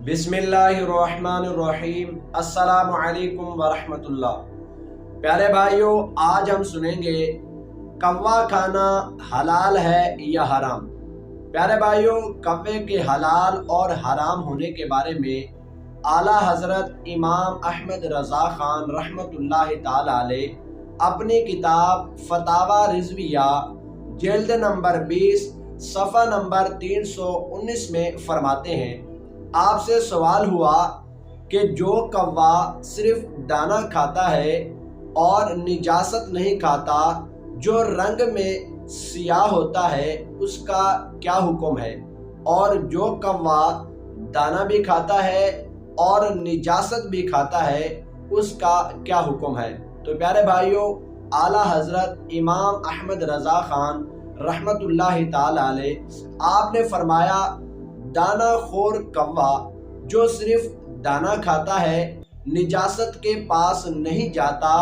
بسم اللہ الرحمن الرحیم۔ السلام علیکم ورحمۃ اللہ۔ پیارے بھائیوں، آج ہم سنیں گے کوا کھانا حلال ہے یا حرام۔ پیارے بھائیوں، کوے کے حلال اور حرام ہونے کے بارے میں اعلیٰ حضرت امام احمد رضا خان رحمۃ اللہ تعالی علیہ اپنی کتاب فتاوی رضویہ جلد نمبر 20 صفحہ نمبر 319 میں فرماتے ہیں، آپ سے سوال ہوا کہ جو کوا صرف دانہ کھاتا ہے اور نجاست نہیں کھاتا، جو رنگ میں سیاہ ہوتا ہے، اس کا کیا حکم ہے؟ اور جو کوا دانہ بھی کھاتا ہے اور نجاست بھی کھاتا ہے، اس کا کیا حکم ہے؟ تو پیارے بھائیوں، اعلیٰ حضرت امام احمد رضا خان رحمۃ اللہ تعالی علیہ آپ نے فرمایا، دانہ خور کوا جو صرف دانہ کھاتا ہے، نجاست کے پاس نہیں جاتا،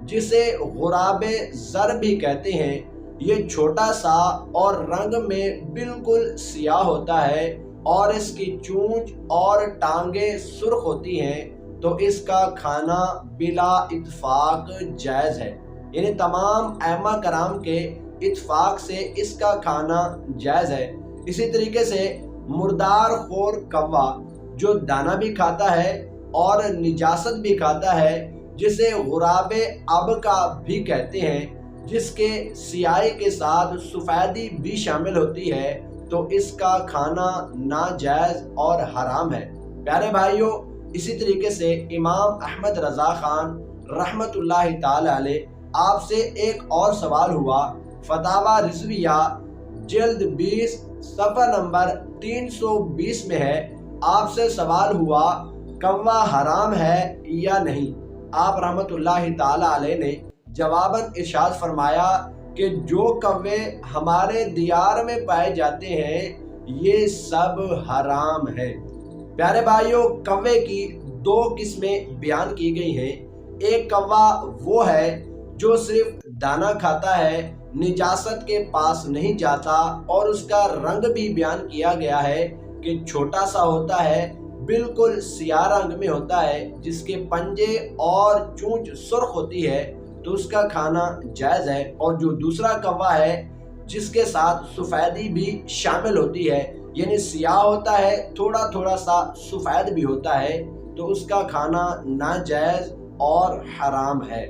جسے غراب زر بھی کہتے ہیں، یہ چھوٹا سا اور رنگ میں بالکل سیاہ ہوتا ہے اور اس کی چونچ اور ٹانگیں سرخ ہوتی ہیں، تو اس کا کھانا بلا اتفاق جائز ہے۔ یعنی تمام ائمہ کرام کے اتفاق سے اس کا کھانا جائز ہے۔ اسی طریقے سے مردار خور کوا جو دانہ بھی کھاتا ہے اور نجاست بھی کھاتا ہے، جسے غراب اب کا بھی کہتے ہیں، جس کے سیاہی کے ساتھ سفیدی بھی شامل ہوتی ہے، تو اس کا کھانا ناجائز اور حرام ہے۔ پیارے بھائیوں، اسی طریقے سے امام احمد رضا خان رحمۃ اللہ تعالی علیہ آپ سے ایک اور سوال ہوا، فتاوی رضویہ جلد 20 صفحہ نمبر 320 میں ہے، آپ سے سوال ہوا، کوا حرام ہے یا نہیں؟ آپ رحمۃ اللہ تعالی علیہ نے جواباً ارشاد فرمایا کہ جو کوے ہمارے دیار میں پائے جاتے ہیں، یہ سب حرام ہے۔ پیارے بھائیوں، کوے کی دو قسمیں بیان کی گئی ہیں۔ ایک کوا وہ ہے جو صرف دانہ کھاتا ہے، نجاست کے پاس نہیں جاتا، اور اس کا رنگ بھی بیان کیا گیا ہے کہ چھوٹا سا ہوتا ہے، بالکل سیاہ رنگ میں ہوتا ہے، جس کے پنجے اور چونچ سرخ ہوتی ہے، تو اس کا کھانا جائز ہے۔ اور جو دوسرا کوا ہے جس کے ساتھ سفیدی بھی شامل ہوتی ہے، یعنی سیاہ ہوتا ہے، تھوڑا تھوڑا سا سفید بھی ہوتا ہے، تو اس کا کھانا ناجائز اور حرام ہے۔